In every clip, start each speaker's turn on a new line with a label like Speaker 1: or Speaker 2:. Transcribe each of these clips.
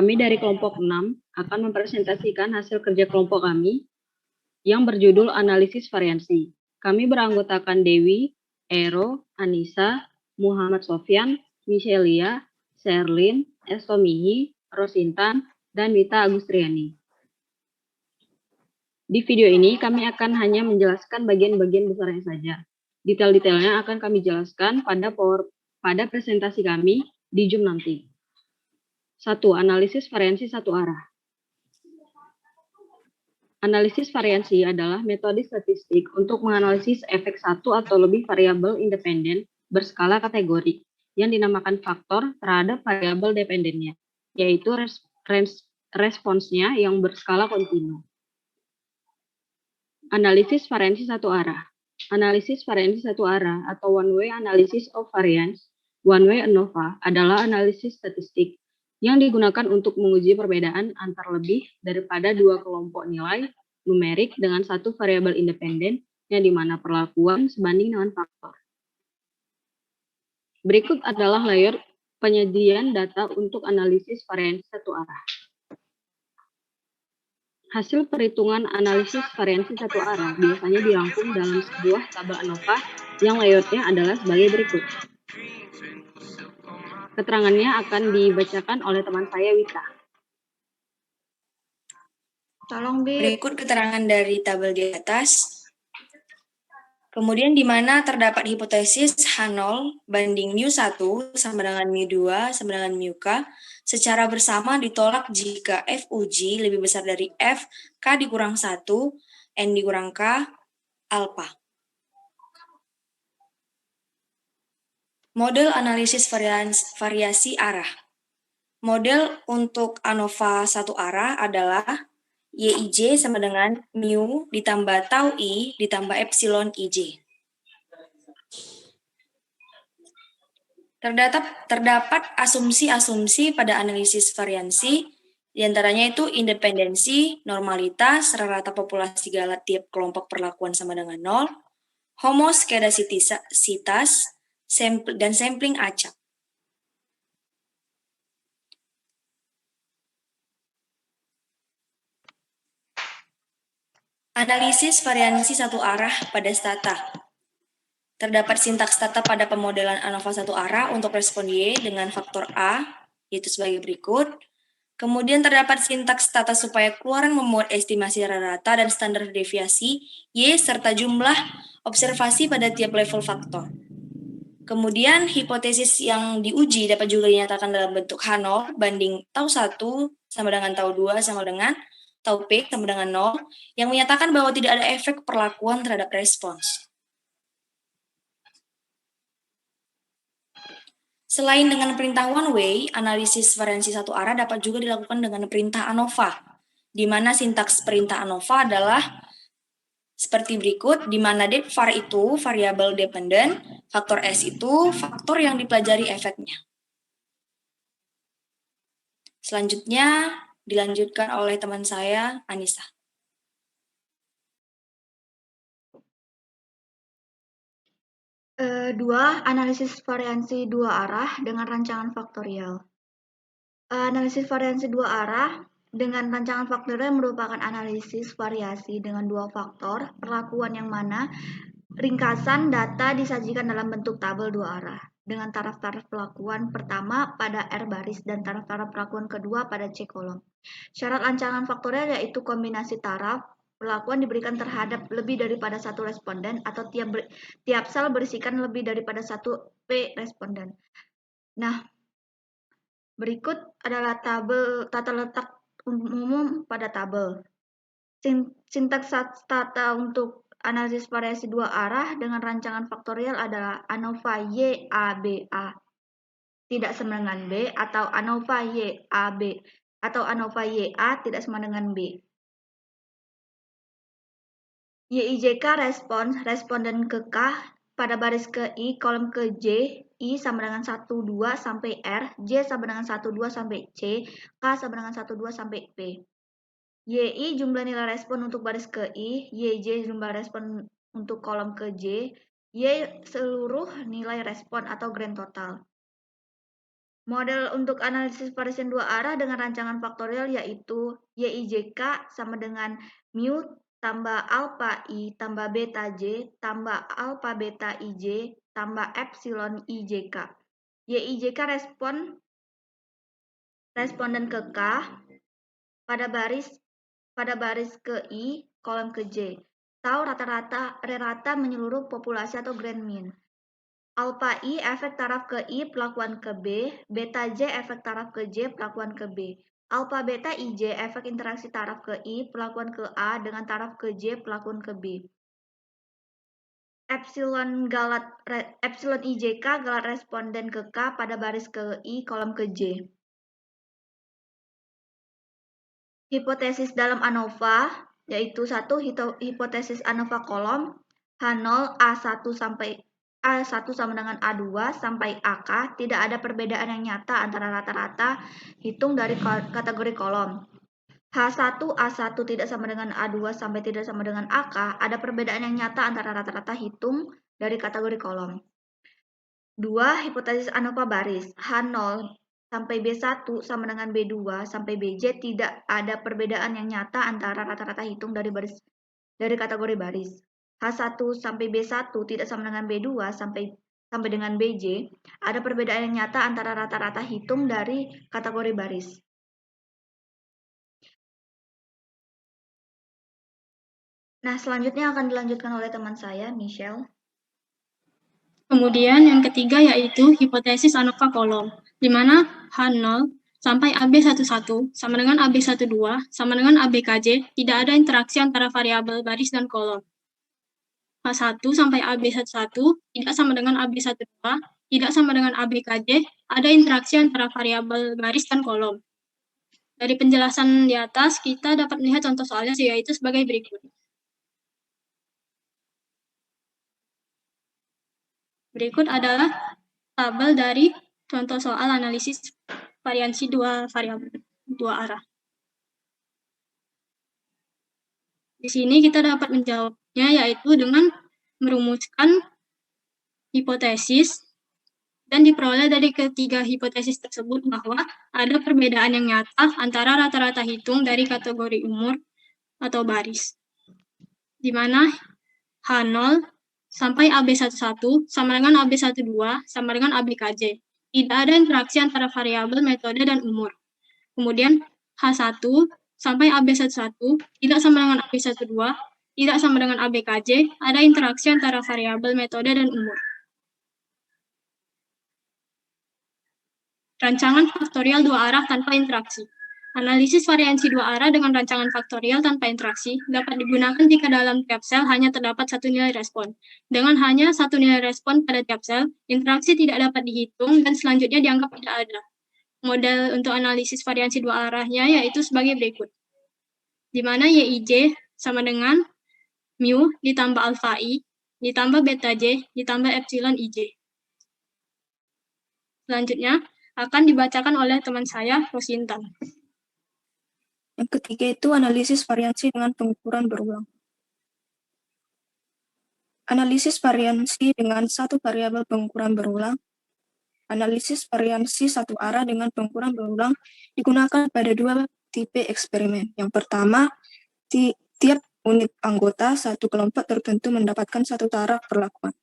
Speaker 1: Kami dari kelompok 6 akan mempresentasikan hasil kerja kelompok kami yang berjudul Analisis Variansi. Kami beranggotakan Dewi, Ero, Anissa, Muhammad Sofyan, Michelia, Sherlyn, Estomihi, Rosintan, dan Mita Agustriani. Di video ini kami akan hanya menjelaskan bagian-bagian besarnya saja. Detail-detailnya akan kami jelaskan pada presentasi kami di Zoom nanti. 1. Analisis variansi satu arah. Analisis variansi adalah metode statistik untuk menganalisis efek satu atau lebih variabel independen berskala kategori yang dinamakan faktor terhadap variabel dependennya, yaitu responsnya yang berskala kontinu. Analisis variansi satu arah. Analisis variansi satu arah atau one-way analysis of variance, one-way ANOVA, adalah analisis statistik yang digunakan untuk menguji perbedaan antar lebih daripada dua kelompok nilai numerik dengan satu variabel independen yang dimana perlakuan sebanding dengan faktor. Berikut adalah layer penyajian data untuk analisis variansi satu arah. Hasil perhitungan analisis variansi satu arah biasanya dirangkum dalam sebuah tabel ANOVA yang layoutnya adalah sebagai berikut. Keterangannya akan dibacakan oleh teman saya, Wita.
Speaker 2: Tolong berikut keterangan dari tabel di atas. Kemudian di mana terdapat hipotesis H0 banding mu1 sama dengan mu2 sama dengan mu-k secara bersama ditolak jika f uji lebih besar dari f k dikurang 1, n dikurang k, alpha. Model analisis variasi arah. Model untuk ANOVA satu arah adalah YIJ sama dengan mu ditambah tau I ditambah epsilon IJ. Terdapat asumsi-asumsi pada analisis variansi, diantaranya itu independensi, normalitas, rata populasi galat tiap kelompok perlakuan sama dengan 0, homoskedasisitas, dan sampling acak. Analisis variansi satu arah pada stata. Terdapat sintaks tata pada pemodelan ANOVA satu arah untuk respon Y dengan faktor A, yaitu sebagai berikut. Kemudian terdapat sintaks tata supaya keluaran memuat estimasi rata dan standar deviasi Y serta jumlah observasi pada tiap level faktor. Kemudian hipotesis yang diuji dapat juga dinyatakan dalam bentuk H0 banding tau 1 sama dengan tau 2 sama dengan tau P sama dengan 0 yang menyatakan bahwa tidak ada efek perlakuan terhadap respons. Selain dengan perintah one way, analisis variansi satu arah dapat juga dilakukan dengan perintah ANOVA, di mana sintaks perintah ANOVA adalah seperti berikut, di mana dep_var itu variabel dependen, faktor S itu faktor yang dipelajari efeknya. Selanjutnya dilanjutkan oleh teman saya, Anissa.
Speaker 3: Dua, analisis variansi dua arah dengan rancangan faktorial. Analisis variansi dua arah dengan rancangan faktorial merupakan analisis variasi dengan dua faktor perlakuan yang mana ringkasan data disajikan dalam bentuk tabel dua arah dengan taraf-taraf perlakuan pertama pada R baris dan taraf-taraf perlakuan kedua pada C kolom. Syarat rancangan faktorial yaitu kombinasi taraf perlakuan diberikan terhadap lebih daripada satu responden atau tiap sel berisikan lebih daripada satu P responden. Nah, berikut adalah tabel tata letak umum pada tabel. Sintaks tata untuk analisis variasi dua arah dengan rancangan faktorial adalah ANOVA Y A B A tidak sama dengan B atau ANOVA Y A B atau ANOVA Y A tidak sama dengan B. YIJK responden ke K pada baris ke I, kolom ke J, I sama dengan 1, 2 sampai R, J sama dengan 1, 2 sampai C, K sama dengan 1, 2 sampai P. YI jumlah nilai respon untuk baris ke I, YJ jumlah respon untuk kolom ke J, Y seluruh nilai respon atau grand total. Model untuk analisis variasi dua arah dengan rancangan faktorial yaitu YIJK sama dengan mu tambah alpha I tambah beta J tambah alpha beta IJ tambah epsilon IJK. YIJK responden ke K pada baris ke I, kolom ke J. Tau rata menyeluruh populasi atau grand mean. Alpha I efek taraf ke I pelakuan ke B, beta J efek taraf ke J pelakuan ke B. Alpha beta IJ efek interaksi taraf ke I pelakuan ke A dengan taraf ke J pelakuan ke B. Epsilon IJK galat responden ke K pada baris ke I kolom ke J. Hipotesis dalam ANOVA yaitu 1. Hipotesis ANOVA kolom H0 A1 sampai A1 sama dengan A2 sampai AK tidak ada perbedaan yang nyata antara rata-rata hitung dari kategori kolom. H1 A1 tidak sama dengan A2 sampai tidak sama dengan AK ada perbedaan yang nyata antara rata-rata hitung dari kategori kolom. 2. Hipotesis ANOVA baris H0 sampai B1 sama dengan B2 sampai BJ tidak ada perbedaan yang nyata antara rata-rata hitung dari kategori baris. H1 sampai B1 tidak sama dengan B2 sampai dengan BJ, ada perbedaan yang nyata antara rata-rata hitung dari kategori baris. Nah, selanjutnya akan dilanjutkan oleh teman saya, Michelle.
Speaker 4: Kemudian yang ketiga yaitu hipotesis ANOVA kolom, di mana H0 sampai AB11 sama dengan AB12 sama dengan ABKJ tidak ada interaksi antara variabel baris dan kolom. H1 sampai AB11 tidak sama dengan AB12, tidak sama dengan ABKJ, ada interaksi antara variabel baris dan kolom. Dari penjelasan di atas, kita dapat melihat contoh soalnya yaitu sebagai berikut. Berikut adalah tabel dari contoh soal analisis variansi dua variabel, dua arah. Di sini kita dapat menjawabnya yaitu dengan merumuskan hipotesis dan diperoleh dari ketiga hipotesis tersebut bahwa ada perbedaan yang nyata antara rata-rata hitung dari kategori umur atau baris, di mana H0 sampai AB11 sama dengan AB12 sama dengan ABKJ. Tidak ada interaksi antara variabel, metode, dan umur. Kemudian H1 sampai AB11 tidak sama dengan AB12, tidak sama dengan ABKJ, ada interaksi antara variabel, metode, dan umur. Rancangan faktorial dua arah tanpa interaksi. Analisis variansi dua arah dengan rancangan faktorial tanpa interaksi dapat digunakan jika dalam tiap sel hanya terdapat satu nilai respon. Dengan hanya satu nilai respon pada tiap sel, interaksi tidak dapat dihitung dan selanjutnya dianggap tidak ada. Model untuk analisis variansi dua arahnya yaitu sebagai berikut, di mana YIJ sama dengan mu ditambah alpha I ditambah beta J ditambah epsilon IJ. Selanjutnya akan dibacakan oleh teman saya, Rosintan.
Speaker 5: Yang ketiga itu analisis variansi dengan pengukuran berulang. Analisis variansi dengan satu variabel pengukuran berulang. Analisis variansi satu arah dengan pengukuran berulang digunakan pada dua tipe eksperimen. Yang pertama, tiap unit anggota satu kelompok tertentu mendapatkan satu taraf perlakuan.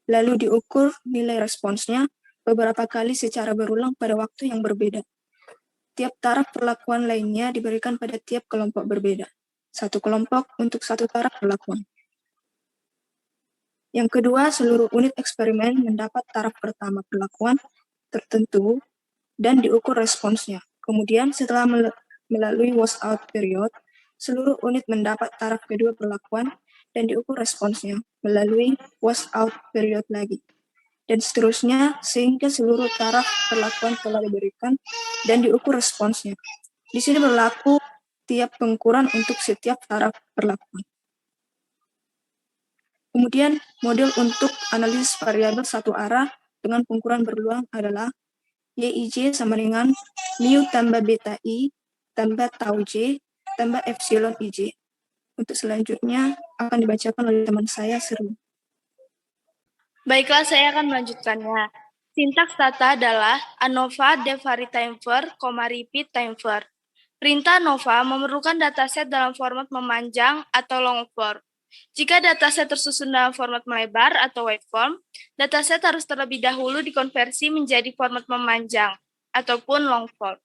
Speaker 5: Lalu diukur nilai responsnya beberapa kali secara berulang pada waktu yang berbeda. Tiap taraf perlakuan lainnya diberikan pada tiap kelompok berbeda. Satu kelompok untuk satu taraf perlakuan. Yang kedua, seluruh unit eksperimen mendapat taraf pertama perlakuan tertentu dan diukur responsnya. Kemudian setelah melalui washout period, seluruh unit mendapat taraf kedua perlakuan dan diukur responsnya melalui washout period lagi. Dan seterusnya sehingga seluruh taraf perlakuan telah diberikan dan diukur responsnya. Di sini berlaku tiap pengukuran untuk setiap taraf perlakuan. Kemudian model untuk analisis variabel satu arah dengan pengukuran berulang adalah YIJ sama dengan mu tambah beta I tambah tau J tambah epsilon IJ. Untuk selanjutnya akan dibacakan oleh teman saya, Seru.
Speaker 2: Baiklah, saya akan melanjutkannya. Sintaks data adalah ANOVA def hari timever, repeat timever. Perintah ANOVA memerlukan dataset dalam format memanjang atau long form. Jika dataset tersusun dalam format melebar atau wide form, dataset harus terlebih dahulu dikonversi menjadi format memanjang ataupun long form.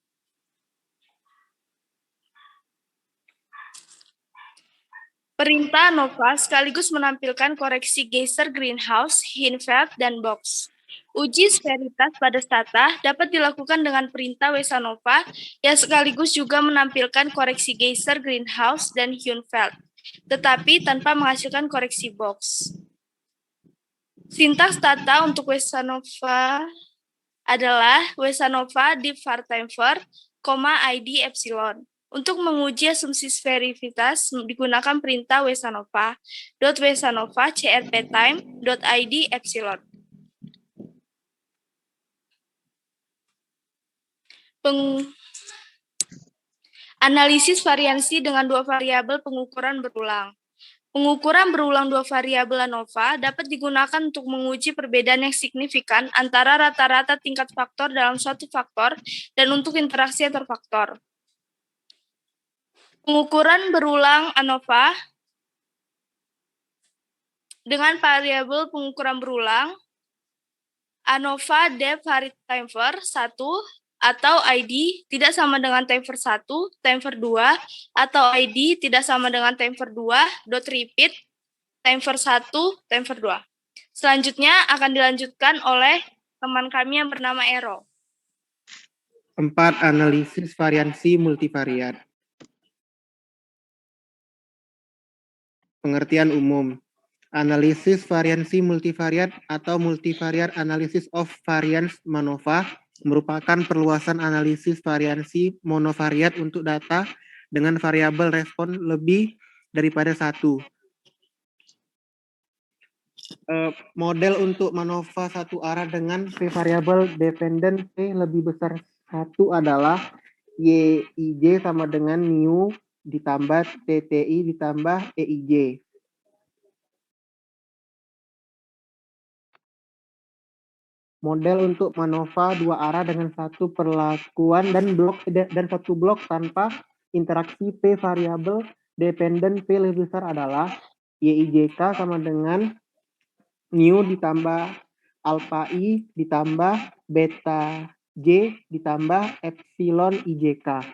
Speaker 2: Perintah ANOVA sekaligus menampilkan koreksi Geyser, Greenhouse, Hinfeld, dan Box. Uji sferitas pada stata dapat dilakukan dengan perintah WSANOVA yang sekaligus juga menampilkan koreksi Geyser, Greenhouse, dan Hinfeld, tetapi tanpa menghasilkan koreksi Box. Sintaks stata untuk WSANOVA adalah WSANOVA div var timever, ID epsilon. Untuk menguji asumsi sferitas digunakan perintah WSANOVA crptime.id epsilon. Analisis variansi dengan dua variabel pengukuran berulang. Pengukuran berulang dua variabel ANOVA dapat digunakan untuk menguji perbedaan yang signifikan antara rata-rata tingkat faktor dalam suatu faktor dan untuk interaksi antar faktor. Pengukuran berulang ANOVA dengan variabel pengukuran berulang ANOVA def hari timever 1 atau ID tidak sama dengan timever 1, timever 2, atau ID tidak sama dengan timever 2, dot repeat, timever 1, timever 2. Selanjutnya akan dilanjutkan oleh teman kami yang bernama Ero.
Speaker 6: 4. Analisis variansi multivariat. Pengertian umum. Analisis variansi multivariat atau multivariate analysis of variance MANOVA merupakan perluasan analisis variansi monovariat untuk data dengan variabel respon lebih daripada satu. Model untuk MANOVA satu arah dengan P variabel dependent P lebih besar satu adalah YIJ sama dengan mu ditambah TTI ditambah EIJ. Model untuk MANOVA dua arah dengan satu perlakuan dan satu blok tanpa interaksi P variabel dependent P lebih besar adalah YIJK sama dengan mu ditambah alpha I ditambah beta J ditambah epsilon IJK.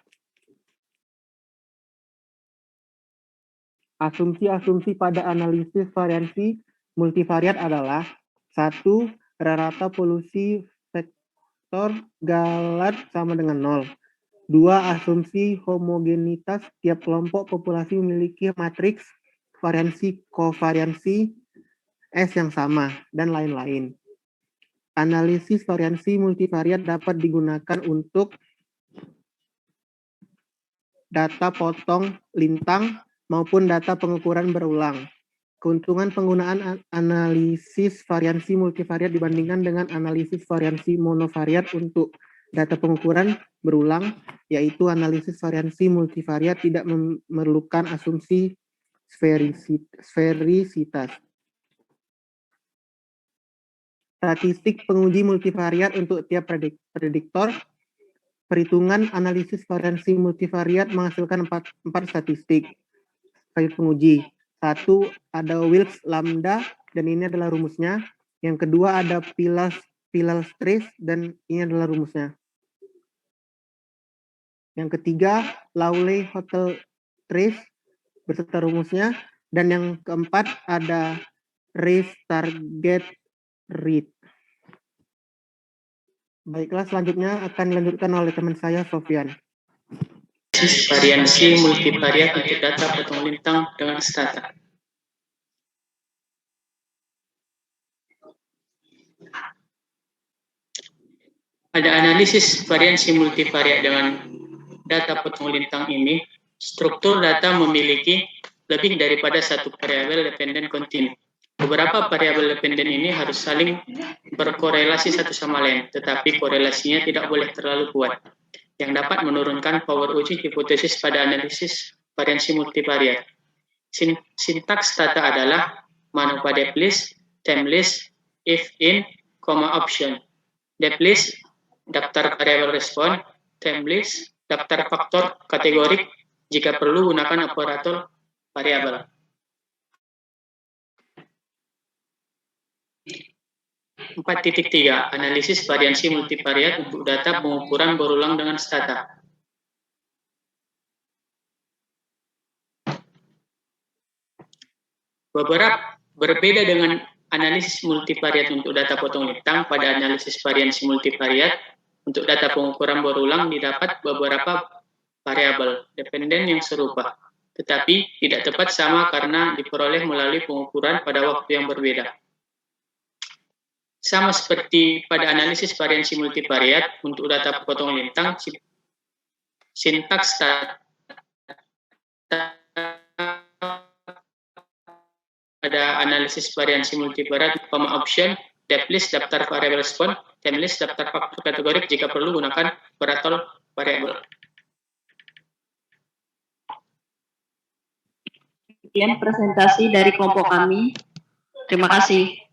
Speaker 6: Asumsi-asumsi pada analisis variansi multivariat adalah 1. Rata polusi vektor Galat sama dengan 0. 2. Asumsi homogenitas tiap kelompok populasi memiliki matriks variansi kovariansi S yang sama, dan lain-lain. Analisis variansi multivariat dapat digunakan untuk data potong lintang maupun data pengukuran berulang. Keuntungan penggunaan analisis variansi multivariat dibandingkan dengan analisis variansi monovariat untuk data pengukuran berulang, yaitu analisis variansi multivariat tidak memerlukan asumsi sferisitas. Statistik penguji multivariat untuk tiap prediktor. Perhitungan analisis variansi multivariat menghasilkan 4 statistik bagi penguji. 1. Ada Wilks lambda, dan ini adalah rumusnya. Yang kedua ada Pilal trace, dan ini adalah rumusnya. Yang ketiga, Lawley Hotel trace, beserta rumusnya. Dan yang keempat ada race target rate. Baiklah, selanjutnya akan dilanjutkan oleh teman saya, Sofyan.
Speaker 7: Variansi multivariat untuk data potong lintang dengan stata. Pada analisis variansi multivariat dengan data potong lintang ini, struktur data memiliki lebih daripada satu variabel dependen kontinu. Beberapa variabel dependen ini harus saling berkorelasi satu sama lain, tetapi korelasinya tidak boleh terlalu kuat, yang dapat menurunkan power uji hipotesis pada analisis variansi multivariat. Sintaks stata adalah MANOVA def list, time list, if in, option. Depth-list, daftar variabel respon, time-list, daftar faktor kategorik, jika perlu gunakan operator variabel. Empat titik tiga, analisis variansi multivariat untuk data pengukuran berulang dengan stata. Berbeda dengan analisis multivariat untuk data potong lintang, pada analisis variansi multivariat untuk data pengukuran berulang didapat beberapa variabel dependen yang serupa, tetapi tidak tepat sama karena diperoleh melalui pengukuran pada waktu yang berbeda. Sama seperti pada analisis variansi multivariat untuk data potong lintang, sintaks ada analisis variansi multivariat, option, depth-list, daftar variabel respon, time-list, daftar faktor kategorik, jika perlu gunakan operator variabel.
Speaker 1: Sekian presentasi dari kelompok kami. Terima kasih.